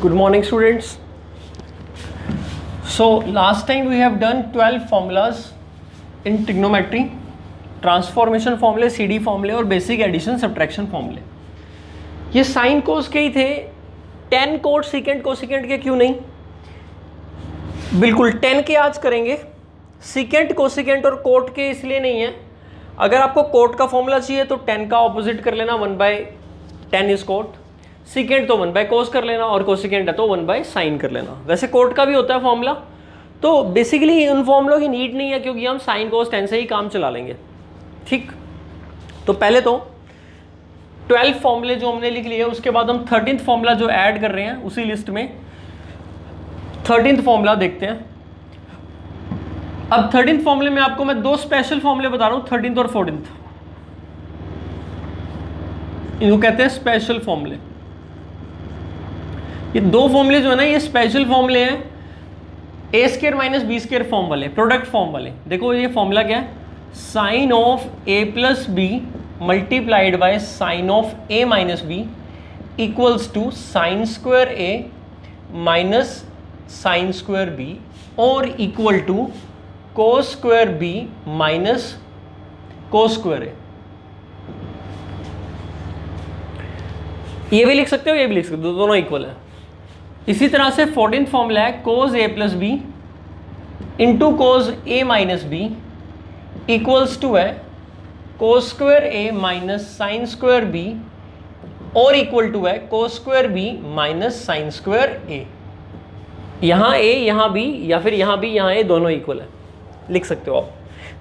Good morning, students. So last time we have done 12 formulas in trigonometry, transformation फॉर्मूले, CD फॉर्मूले और basic addition subtraction फॉर्मूले. ये sine cos के ही थे. टेन कोट सेकेंड कोसेकेंड के क्यों नहीं? बिल्कुल 10 के आज करेंगे. सेकेंड कोसेकेंड और कोट के इसलिए नहीं है. अगर आपको कोट का फॉर्मूला चाहिए तो 10 का ऑपोजिट कर लेना, 1/10 इज कोट. सेकेंड तो 1/कोस कर लेना और कोसेकेंड है तो 1/साइन कर लेना. वैसे कोट का भी होता है फॉर्मूला. तो बेसिकली उन फॉर्मूलों की नीड नहीं है क्योंकि हम साइन कोस 10 से ही काम चला लेंगे. ठीक, तो पहले तो 12 फॉर्मूले जो हमने लिख लिए, उसके बाद हम 13th फॉर्मूला जो ऐड कर रहे हैं उसी लिस्ट में 13th फॉर्मूला देखते हैं. अब 13th फॉर्मूले में आपको मैं दो स्पेशल फॉर्मूले बता रहा हूं, 13th और 14th. इनको कहते हैं स्पेशल फॉर्मूले. ये दो फॉर्मूले जो है ना, ये स्पेशल फॉर्मूले हैं. a² - b² फॉर्म वाले, प्रोडक्ट फॉर्म वाले. देखो ये फॉर्मूला क्या है, sine of a + b multiplied by sine of a - b equals to sine square a minus sine square b और equal to cos square b minus cos square a. ये भी लिख सकते हो, ये भी लिख सकते हो, दोनों इक्वल है. इसी तरह से 14th फॉर्मूला है cos a + b into cos a - b equals to है cos square a minus sine square b और इक्वल टू है cos square b minus sine square a. यहाँ a, यहाँ b या फिर यहाँ b, यहाँ a दोनों इक्वल है, लिख सकते हो आप.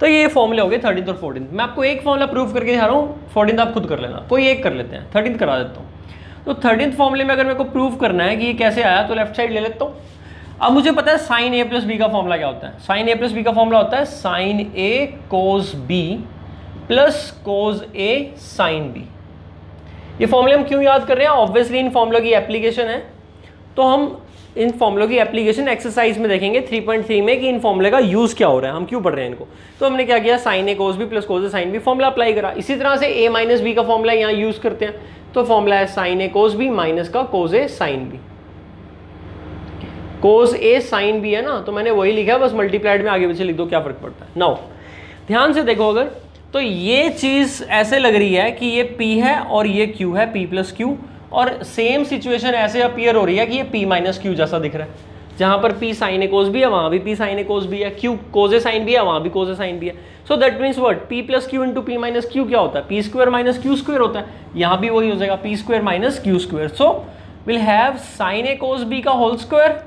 तो ये फॉर्मूले हो गए 13th और 14th. मैं आपको एक फॉर्मूला प्रूव करके दिखा रहा हूँ, 14th आप खुद कर लेना. कोई एक कर लेते हैं, 13th करा देता हूँ. तो 13th फॉर्मूले में अगर मेरे को प्रूव करना है कि ये कैसे आया तो लेफ्ट साइड ले लेता हूँ. अब मुझे पता है साइन a + b का फॉर्मूला क्या होता है. साइन a + b का फॉर्मूला होता है sine a cos b plus cos a sine b. ये फॉर्मूले हम क्यों याद कर रहे हैं? ऑब्वियसली इन फॉर्मूलों की एप्लीकेशन है. तो हम इन फॉर्मूलों की एप्लीकेशन एक्सरसाइज में देखेंगे 3.3 में कि इन फॉर्मूले का यूज क्या हो रहा है, हम क्यों पढ़ रहे हैं इनको. तो हमने क्या किया, sine a cos b plus cos a sine b formula apply करा. इसी तरह से a - b का फॉर्मूला यहाँ यूज करते हैं. तो फॉर्मूला है sine a cos b minus का cos a sine b. Cos a sine b है ना, तो मैंने वही लिखा है, बस मल्टीप्लाइड में आगे पीछे लिख दो, क्या फर्क पड़ता है. नाउ ध्यान से देखो, अगर तो ये चीज ऐसे लग रही है कि ये p है और ये q है, p + q, और सेम सिचुएशन ऐसे अपीयर हो रही है कि ये p - q जैसा दिख रहा है. जहां पर p sine a cos b है वहां भी p sine a cos b है, q cos a sine b है वहां भी कोस a साइन b है. So that means what, p + q into p - q क्या होता है, p² - q² होता है. यहां भी वही हो जाएगा, p² - q². So will have sine a cos b का whole square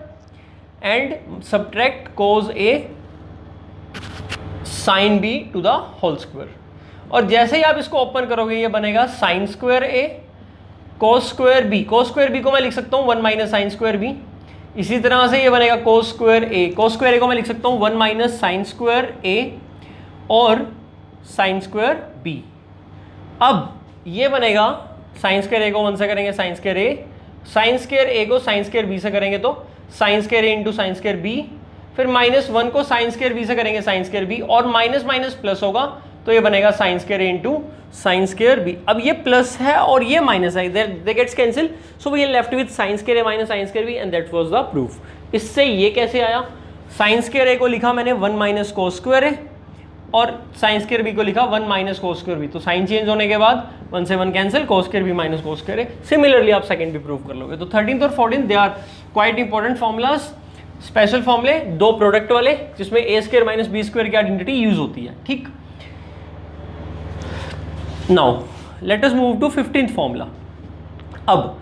and subtract cos a sine b to the whole square. और जैसे ही आप इसको ओपन करोगे ये बनेगा sine square a cos square b. Cos square b को मैं लिख सकता हूँ 1 माइनस साइन स्क्वायर b. इसी तरह से ये बनेगा कोस square a. Cos square a को मैं लिख सकता हूँ 1 माइनस साइन स्क्वायर a और साइन स्क्वायर b. अब ये बनेगा साइन स्क्वायर a को 1 से करेंगे sine square a, sine square a को साइन स्क्वायर b से करेंगे तो sine square a into sine square b, फिर -1 को साइन स्क्वायर b से करेंगे साइन स्क्वायर b, और माइनस माइनस प्लस होगा तो ये बनेगा sine square a into sine square b. अब ये प्लस है और ये माइनस है, they gets cancel. So we are left with sine square a minus sine square b and that was the proof. इससे ये कैसे आया, साइन स्क्वायर a को लिखा मैंने 1 माइनस कोस स्क्वायर a और साइन स्क्वायर b को लिखा 1 माइनस कोस स्क्वायर b. तो साइन चेंज होने के बाद 1 से 1 cancel, cos square b minus cos square a. Similarly आप सेकंड भी प्रूव कर लोगे. तो 13th और 14th they are quite important formulas, special फॉर्मूले, दो प्रोडक्ट वाले जिसमें a² - b² की आइडेंटिटी यूज होती है. ठीक, now let us move to 15th formula. अब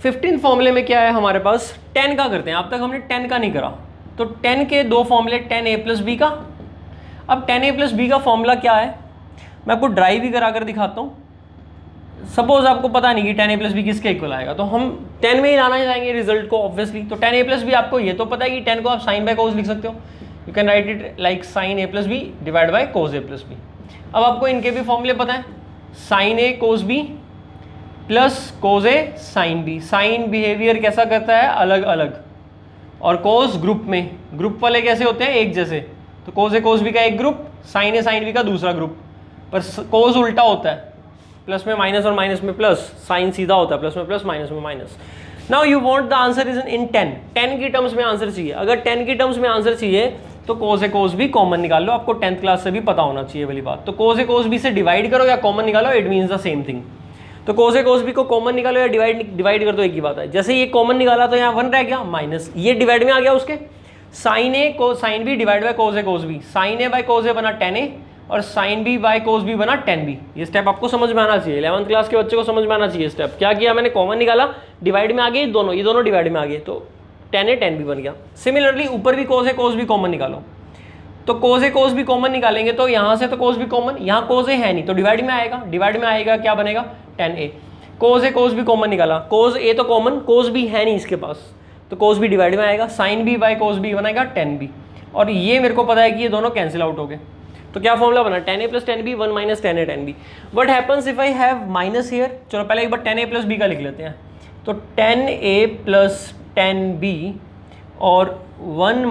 15th फॉर्मूले में क्या है हमारे पास, 10 का करते हैं. अब तक हमने 10 का नहीं करा. तो 10 के दो फॉर्मूले, 10a + b का. अब 10a + b का फॉर्मूला क्या है, मैं आपको ड्राइव भी करा कर दिखाता हूँ. सपोज आपको पता नहीं कि 10a + b किसके इक्वल आएगा, तो हम 10 में ही लाना चाहेंगे रिजल्ट को ऑब्वियसली. तो 10a + b आपको ये तो पता है कि 10 को आप साइन बाय कोस लिख सकते हो. You can write it like sine a + b divide by cos a + b. अब आपको इनके भी फॉर्मूले पता है, sine a cos b plus cos a sine b. Sine behaviour कैसा करता है, अलग अलग, और कोस ग्रुप में. ग्रुप वाले कैसे होते हैं, एक जैसे. तो कोस a कोस b का एक group, sine a sine b का दूसरा ग्रुप. पर कोस उल्टा होता है, प्लस में माइनस और माइनस में प्लस. साइन सीधा होता है, प्लस में प्लस माइनस में minus. Now you want the answer is in 10 की टर्म्स में आंसर चाहिए। अगर 10 की टर्म्स में आंसर चाहिए तो कोस ए कोस बी कॉमन निकाल लो, आपको 10th क्लास से भी पता होना चाहिए वाली बात। तो कोस ए कोस बी से डिवाइड करो या कॉमन निकालो, it means the same thing. तो कोस ए कोस बी को कॉमन निकालो या डिवाइड कर दो, एक ही बात है। जैसे ये कॉमन निकाला तो यहाँ 1 रह गया, माइनस ये डिवाइड में आ गया उसके, साइन ए को sine B divide by cos A cos B, sine A by cos A बना 10a और sine B by cos B बना 10b। ये स्टेप आपको समझ में आना चाहिए, 11th क्लास के बच्चे को समझ में आना चाहिए स्टेप। क्या किया मैंने, कॉमन निकाला, डिवाइड में आ गए ये दोनों डिवाइड में आ गए, तो 10a 10b बन गया। सिमिलरली ऊपर भी कोस ए कोस बी कॉमन निकालो, तो कोस ए कोस बी कॉमन निकालेंगे तो यहाँ से तो कोस बी कॉमन, यहाँ कोस ए है नहीं तो डिवाइड में आएगा, डिवाइड में आएगा क्या बनेगा 10a। Cos A cos B common निकाला, कोस ए तो कॉमन, कोस बी है नहीं इसके पास, तो कोस बी डिवाइड में आएगा, sine B by cos B बनेगा 10b। और ये मेरे को पता है कि ये दोनों कैंसिल आउट हो गए, तो क्या फॉर्मूला बना 10a + 10b 1 - 10a 10b। What happens if I have minus here, चलो पहले एक बार 10a + b का लिख लेते हैं। तो 10a + 10b और 1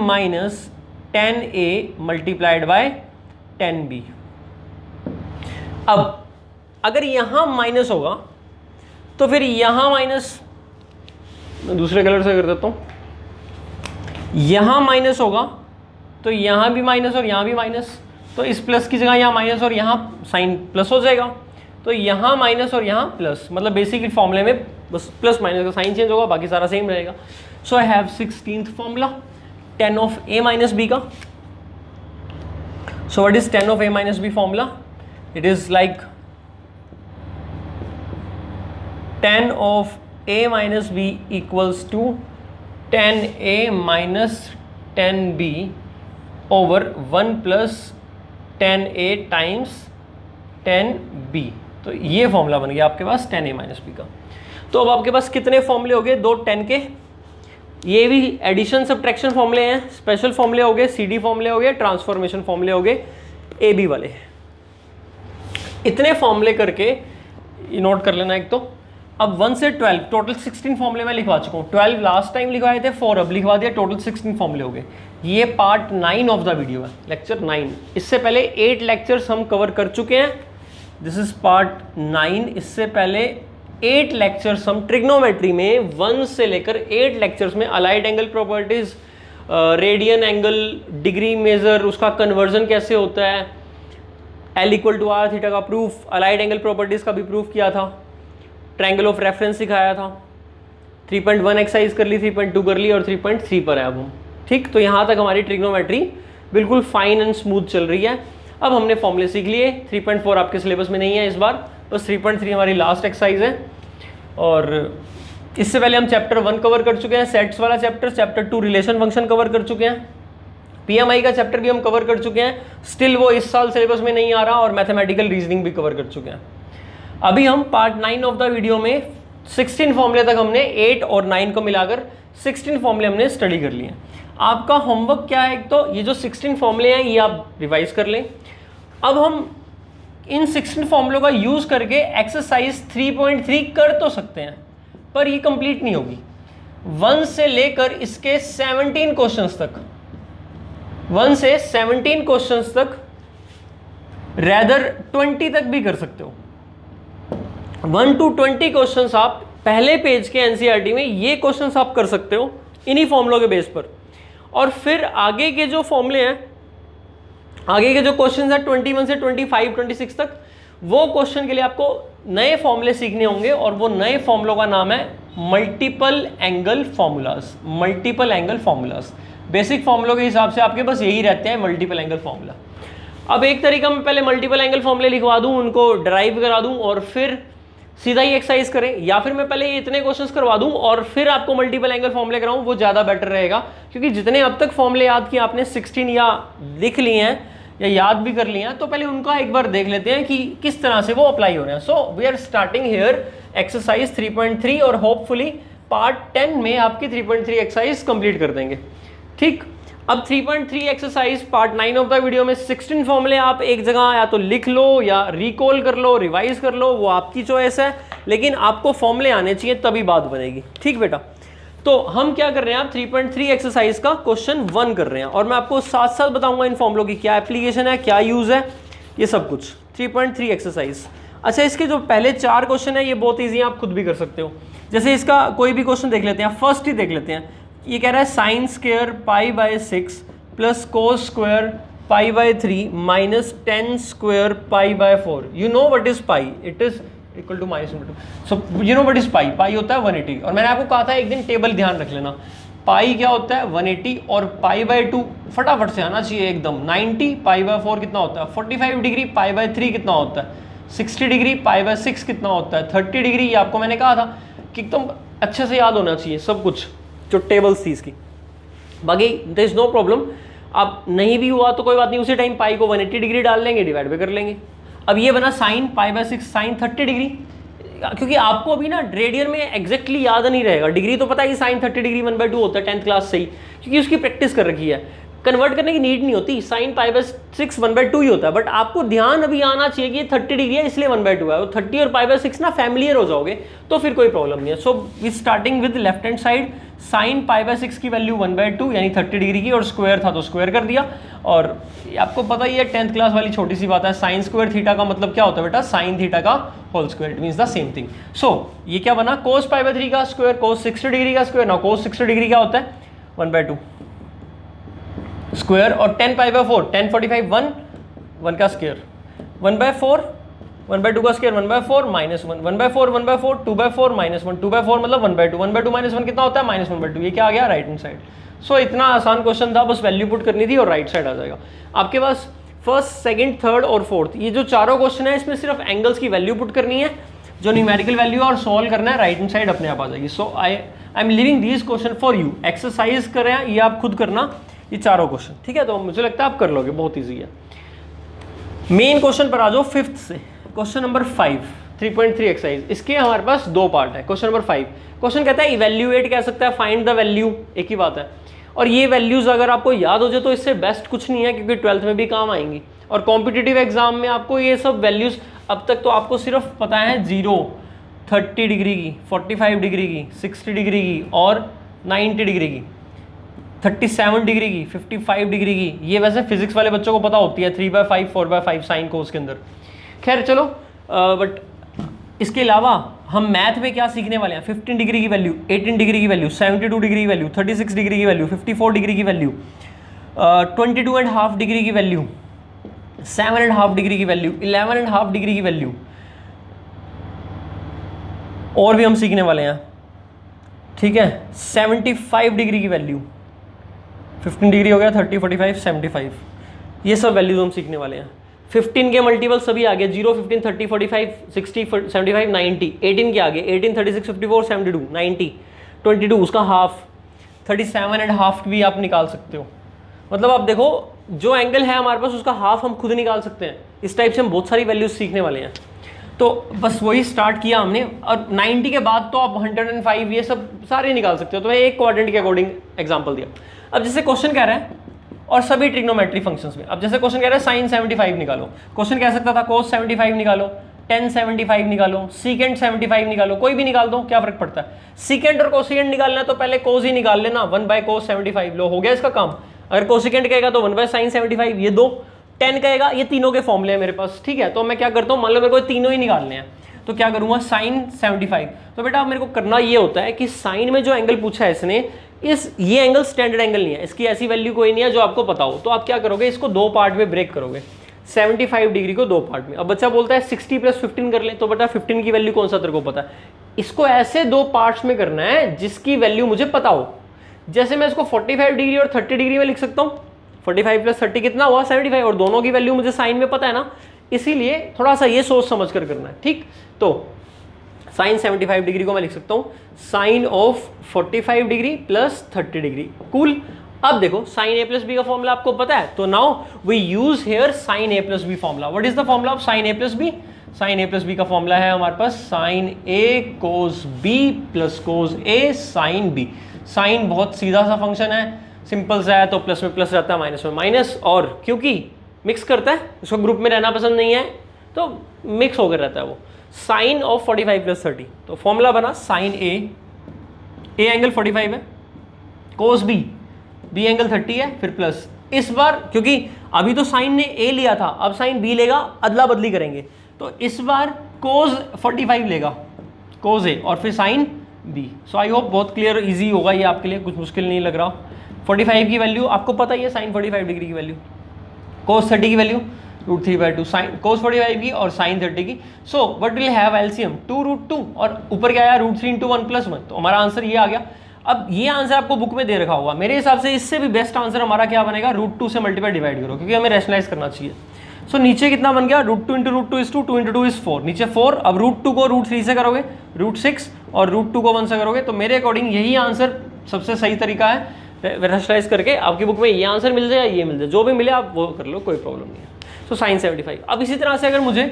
- 10a मल्टीप्लाइड बाय 10b। अब अगर यहां माइनस होगा तो फिर यहां माइनस, मैं दूसरे कलर से कर देता हूं, यहां माइनस होगा तो यहां भी माइनस और यहां भी माइनस, तो इस प्लस की जगह यहाँ माइनस और यहाँ साइन प्लस हो जाएगा, तो यहाँ माइनस और यहाँ प्लस, मतलब बेसिकली फॉर्मूले में बस प्लस माइनस का साइन चेंज होगा, बाकी सारा सेम रहेगा। So I have 16th formula 10 of a minus b का। So what is 10 of a minus b formula, it is like 10 of a minus b equals to 10a minus 10b over 1 plus 10a times 10b। तो ये formula बन गया आपके पास 10a minus b का। तो अब आपके पास कितने फॉर्मूले हो गए, 2 10 के, ये भी एडिशन सब्ट्रैक्शन फॉर्मूले हैं, स्पेशल फॉर्मूले हो गए, सीडी फॉर्मूले हो गए, ट्रांसफॉर्मेशन फॉर्मूले हो गए, ए बी वाले। इतने फॉर्मूले करके नोट कर लेना एक तो। अब 1 से 12 टोटल 16 फॉर्मूले मैं लिखवा चुका हूँ, 12 लास्ट टाइम लिखवाए थे, 4 अब लिखवा दिया, टोटल 16 फॉर्मूले हो गए। ये पार्ट 9 ऑफ द वीडियो है, लेक्चर 9। इससे पहले 8 लेक्चर्स हम कवर कर चुके हैं, दिस इज पार्ट 9। इससे पहले 8 लेक्चर्स हम ट्रिग्नोमेट्री में 1 से लेकर 8 लेक्चर्स में allied angle properties, radian angle, degree measure, उसका कन्वर्जन कैसे होता है, L = r थीटा का प्रूफ, अलाइड एंगल प्रॉपर्टीज का भी प्रूफ किया था, ट्रायंगल ऑफ रेफरेंस सिखाया था, 3.1 एक्सरसाइज कर ली, 3.2 कर ली और 3.3 पर है अब हम। ठीक, तो यहाँ तक हमारी ट्रिग्नोमेट्री बिल्कुल फाइन एंड स्मूथ चल रही है। अब हमने फॉर्मूले सीख लिए, 3.4 आपके सिलेबस में नहीं है इस बार, बस 3.3 हमारी लास्ट एक्सरसाइज है। और इससे पहले हम चैप्टर 1 कवर कर चुके हैं, सेट्स वाला chapter, chapter 2 relation function cover कर चुके हैं, पीएमआई का चैप्टर भी हम कवर कर चुके हैं, स्टिल वो इस साल सिलेबस में नहीं आ रहा, और मैथमेटिकल रीजनिंग भी कवर कर चुके हैं। अभी हम पार्ट 9 ऑफ द वीडियो में 16 फॉर्मूले तक हमने 8 और 9 को मिलाकर 16 फॉर्मूले हमने स्टडी कर लिए। आपका होमवर्क क्या है, एक तो ये जो 16 फॉर्मूले हैं ये आप रिवाइज कर लें। अब हम इन 16 फॉर्मूलों का यूज करके एक्सरसाइज 3.3 कर तो सकते हैं, पर ये कंप्लीट नहीं होगी। 1 से लेकर इसके 17 क्वेश्चंस तक, 1 से 17 क्वेश्चंस तक, रैदर 20 तक भी कर सकते हो। 1 to 20 क्वेश्चंस आप पहले पेज के एनसीईआरटी में ये क्वेश्चंस आप कर सकते हो इन्हीं फॉर्मूलों के बेस पर। और फिर आगे के जो फॉर्मूले हैं, आगे के जो क्वेश्चंस हैं 21 से 25 26 तक, वो क्वेश्चन के लिए आपको नए फॉर्मूले सीखने होंगे, और वो नए फॉर्मूलों का नाम है multiple angle formulas. Multiple angle formulas basic फॉर्मूलों के हिसाब से आपके बस यही रहते हैं, मल्टीपल एंगल फॉर्मूला। अब एक तरीका मैं पहले मल्टीपल एंगल फॉर्मूले लिखवा दूं, उनको ड्राइव करा दूं और फिर सीधा ही एक्सरसाइज करें, या फिर मैं पहले इतने क्वेश्चंस करवा दूं और फिर आपको मल्टीपल एंगल फॉर्मूले कराऊं, वो ज़्यादा बेटर रहेगा। क्योंकि जितने अब तक फॉर्मूले याद किए आपने 16 या लिख लिए हैं या याद भी कर लिए हैं, तो पहले उनका एक बार देख लेते हैं कि किस तरह से वो अप्लाई हो रहे हैं। So we are starting here exercise 3.3 और होपफुली पार्ट 10 में आपकी 3.3 एक्सरसाइज कंप्लीट कर देंगे। ठीक, अब 3.3 exercise part 9 of the video में 16 फॉर्मूले आप एक जगह या तो लिख लो या रिकॉल कर लो, रिवाइज कर लो, वो आपकी चॉइस है, लेकिन आपको फॉर्मूले आने चाहिए तभी बात बनेगी। ठीक बेटा, तो हम क्या कर रहे हैं, आप 3.3 एक्सरसाइज का क्वेश्चन 1 कर रहे हैं, और मैं आपको साथ साथ बताऊंगा इन फॉर्मूलों की क्या एप्लीकेशन है, क्या यूज है, ये सब कुछ। 3.3 एक्सरसाइज अच्छा, इसके जो पहले 4 क्वेश्चन है ये बहुत ईजी है, आप खुद भी कर सकते हो। जैसे इसका कोई भी क्वेश्चन देख लेते हैं, फर्स्ट ही देख लेते हैं। ये कह रहा है sine square pi by 6 plus cos square pi by 3 minus 10 square pi by 4। You know what is pi, it is equal to minus. So you know what is pi, pi होता है 180। और मैंने आपको कहा था एक दिन टेबल ध्यान रख लेना, पाई क्या होता है 180 और पाई बाय 2 फटाफट से आना चाहिए एकदम। 90 पाई बाय 4 कितना होता है 45 डिग्री, पाई बाय 3 कितना होता है 60 डिग्री, पाई बाय 6 कितना होता है 30 डिग्री। ये आपको मैंने कहा था कि एकदम अच्छे से याद होना चाहिए सब कुछ जो टेबल्स थी इसकी। बाकी देयर इज नो प्रॉब्लम, अब नहीं भी हुआ तो कोई बात नहीं, उसी टाइम पाई को 180 डिग्री डाल लेंगे, डिवाइड भी कर लेंगे। अब ये बना sine pi by 6 sine 30 degree, क्योंकि आपको अभी ना रेडियन में एग्जैक्टली याद नहीं रहेगा, डिग्री तो पता है कि साइन 30 डिग्री 1/2 होता है 10th क्लास से ही, क्योंकि उसकी प्रैक्टिस कर रखी है, कन्वर्ट करने की नीड नहीं होती। साइन पाई बाय 6 1/2 ही होता है, बट आपको ध्यान अभी आना चाहिए कि ये 30 डिग्री है इसलिए 1/2 है। 30 और पाई बाय 6 ना फैमिलियर हो जाओगे तो फिर कोई प्रॉब्लम नहीं है। So we starting with left hand side, sine pi by 6 की वैल्यू 1/2 यानी 30 डिग्री की, और स्क्वायर था तो स्क्वायर कर दिया। और आपको पता ही है 10th क्लास वाली छोटी सी बात है, साइन स्क्वायर थीटा का मतलब क्या होता है बेटा, साइन थीटा का whole square, it means the same thing. So ये क्या बना, कोस पाई बाय 3 का स्क्वायर कोस 60 डिग्री का स्क्वायर। नाउ कोस 60 डिग्री क्या होता है 1/2 स्क्वायर, और 10 पाई बाय 4 10 45 1 का स्क्वायर 1/4 1/2 का स्क्वायर 1/4 माइनस 1 1/4 1/4 2/4 माइनस 1 2/4 मतलब 1/2 1/2 माइनस 1 कितना होता है माइनस 1/2। ये क्या आ गया राइट हैंड साइड। सो इतना आसान क्वेश्चन था, बस वैल्यू पुट करनी थी और राइट साइड आ जाएगा आपके पास। फर्स्ट सेकंड थर्ड और फोर्थ ये जो चारों क्वेश्चन है इसमें सिर्फ एंगल्स की वैल्यू पुट करनी है, जो न्यूमेरिकल वैल्यू और सॉल्व करना है, राइट हैंड साइड अपने आप आ जाएगी। So I am leaving these question for you, exercise करें ये आप खुद करना ये चारों क्वेश्चन, ठीक है। तो मुझे लगता है आप कर लोगे, बहुत ईजी है। मेन क्वेश्चन पर आ जाओ, फिफ्थ से क्वेश्चन नंबर 5 3.3 एक्सरसाइज। इसके हमारे पास 2 पार्ट है। क्वेश्चन नंबर 5 क्वेश्चन कहता है इवैल्यूएट कह सकता है, फाइंड द वैल्यू, एक ही बात है। और ये वैल्यूज अगर आपको याद हो जाए तो इससे बेस्ट कुछ नहीं है, क्योंकि 12th में भी काम आएंगी और कॉम्पिटिटिव एग्जाम में आपको ये सब वैल्यूज, अब तक तो आपको सिर्फ पता है 0 30 डिग्री की 45 डिग्री की 60 डिग्री की और 90 डिग्री की 37 डिग्री की 55 डिग्री की। ये वैसे फिजिक्स वाले बच्चों को पता होती है 3/5 4/5 साइन कोस के अंदर। खैर चलो, बट इसके अलावा हम मैथ में क्या सीखने वाले हैं, 15 डिग्री की वैल्यू 18 डिग्री की वैल्यू 72 डिग्री की वैल्यू 36 डिग्री की वैल्यू 54 डिग्री की वैल्यू 22.5 डिग्री की वैल्यू 7.5 डिग्री की वैल्यू 11.5 डिग्री की वैल्यू, और भी हम सीखने वाले हैं, ठीक है। 75 डिग्री की वैल्यू, 15 डिग्री हो गया 30 45 75, ये सब वैल्यूज हम सीखने वाले हैं। 15 के मल्टीपल सभी आ गए, 0 15 30 45 60 75 90। 18 के आगे 18 36 54 72 90 22 उसका हाफ 37.5 भी आप निकाल सकते हो। मतलब आप देखो जो एंगल है हमारे पास उसका हाफ हम खुद निकाल सकते हैं। इस टाइप से हम बहुत सारी वैल्यूज सीखने वाले हैं। तो बस वही स्टार्ट किया हमने, और 90 के बाद तो आप 105 ये सब सारे निकाल सकते हो। तो मैं एक क्वाड्रेंट के अकॉर्डिंग एग्जांपल दिया। अब जैसे क्वेश्चन कह रहा है और सभी ट्रिग्नोमेट्री फंक्शंस में, अब जैसे क्वेश्चन कह रहा है साइन 75 निकालो, क्वेश्चन कह सकता था कोस 75 निकालो, टेन 75 निकालो, सीकेंड 75 निकालो, कोई भी निकाल दो, क्या फर्क पड़ता है। सीकेंड और कोसिकेंड निकालना है तो पहले कोस ही निकाल लेना, 1/cos 75 लो, हो गया इसका काम। अगर कोसिकेंड कहेगा तो 1/sin 75, ये दो। 10 कहेगा, ये तीनों के फॉर्मूले हैं मेरे पास, ठीक है। तो मैं क्या करता हूँ, मान लो मेरे को तीनों ही निकालने हैं, तो क्या करूंगा साइन 75। तो बेटा मेरे को करना ये होता है कि साइन में जो एंगल पूछा है इसने, ये एंगल स्टैंडर्ड एंगल नहीं है, इसकी ऐसी वैल्यू कोई नहीं है जो आपको पता हो। तो आप क्या करोगे, इसको 2 पार्ट में ब्रेक करोगे, 75 डिग्री को 2 पार्ट में। अब बच्चा बोलता है 60 + 15 कर ले, तो बेटा 15 की वैल्यू कौन सा तेरे को पता है, इसको ऐसे 2 पार्ट्स में करना है जिसकी वैल्यू मुझे पता हो। जैसे मैं इसको 45 डिग्री और 30 डिग्री में लिख सकता हूँ, 45 + 30 कितना हुआ 75, और दोनों की वैल्यू मुझे साइन में पता है ना, इसीलिए थोड़ा सा ये सोच समझ कर करना है, ठीक। तो साइन 75 डिग्री को मैं लिख सकता हूँ sine of 45 degree + 30 degree, cool. अब देखो साइन a + b का फॉर्मूला आपको पता है, तो now we use here sine a + b formula. What is the formula of sine a + b? Sine a + b का फॉर्मूला है हमारे पास sine a cos b + cos a sin b। Sine बहुत सीधा सा फंक्शन है, सिंपल सा है, तो प्लस में प्लस रहता है, माइनस में माइनस, और क्योंकि मिक्स करता है, उसको ग्रुप में रहना पसंद नहीं है तो मिक्स होकर रहता है वो। साइन ऑफ 45 + 30, तो फॉर्मूला बना साइन ए एंगल 45 है, कोस बी एंगल 30 है, फिर प्लस। इस बार क्योंकि अभी तो साइन ने ए लिया था, अब साइन बी लेगा, अदला बदली करेंगे, तो इस बार कोज 45 लेगा, कोज ए, और फिर sine B. So I hope बहुत क्लियर इजी होगा ये आपके लिए, कुछ मुश्किल नहीं लग रहा। 45 की वैल्यू आपको पता ही है, साइन 45 डिग्री की वैल्यू, कोस 30 की वैल्यू √3/2, साइन कोस 45 की और साइन 30 की। So what will have LCM 2√2 और ऊपर क्या आया √3 × 1 + 1, तो हमारा आंसर ये आ गया। अब ये आंसर आपको बुक में दे रखा होगा, मेरे हिसाब से इससे भी बेस्ट आंसर हमारा क्या बनेगा, √2 से मल्टीप्लाई डिवाइड करो, क्योंकि हमें रैशनलाइज करना चाहिए। सो नीचे कितना बन गया, √2 × √2 = 2, 2 × 2 = 4, नीचे 4। अब √2 को √3 से करोगे, √6, और √2 को 1 से करोगे, तो मेरे अकॉर्डिंग यही आंसर सबसे सही तरीका है। रैशनलाइज करके आपकी बुक में ये आंसर मिल जाए, ये मिल जाए, जो भी मिले आप वो कर लो, कोई प्रॉब्लम नहीं है। So sine 75। अब इसी तरह से अगर मुझे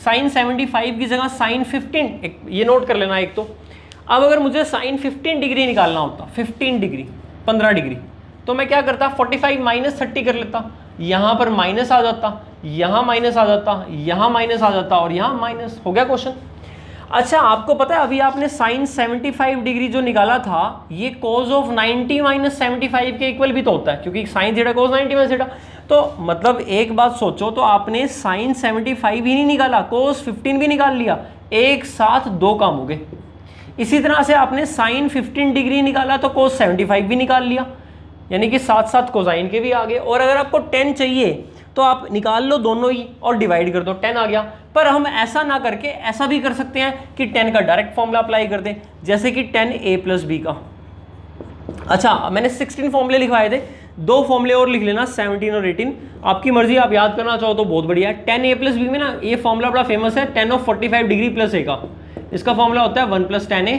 साइन 75 की जगह साइन 15, ये नोट कर लेना एक तो, अब अगर मुझे साइन 15 डिग्री निकालना होता, 15 डिग्री 15 डिग्री, तो मैं क्या करता, 45 - 30 कर लेता, यहाँ पर माइनस आ जाता, यहाँ माइनस आ जाता, यहाँ माइनस आ जाता, और यहाँ माइनस, हो गया क्वेश्चन। अच्छा, आपको पता है अभी आपने साइन 75 डिग्री जो निकाला था, ये कोज ऑफ 90 - 75 के इक्वल भी तो होता है, क्योंकि साइन थीटा कोज 90 - थीटा। तो मतलब एक बात सोचो, तो आपने साइन 75 ही नहीं निकाला, कोस 15 भी निकाल लिया, एक साथ 2 काम हो गए। इसी तरह से आपने साइन 15 डिग्री निकाला तो कोस 75 भी निकाल लिया, यानी कि साथ साथ कोसाइन के भी आ गए। और अगर आपको 10 चाहिए तो आप निकाल लो दोनों ही और डिवाइड कर दो, 10 आ गया। पर हम ऐसा ना करके ऐसा भी कर सकते हैं कि 10 का डायरेक्ट फॉर्मूला अप्लाई कर दें, जैसे कि 10a + b का। अच्छा, मैंने 16 फॉर्मूले लिखवाए थे, 2 फॉर्मूले और लिख लेना, 17 और 18, आपकी मर्जी, आप याद करना चाहो तो बहुत बढ़िया है। 10a + b में ना ये फॉर्मूला बड़ा फेमस है, tan of 45 डिग्री + a का, इसका फॉर्मूला होता है 1 + tan a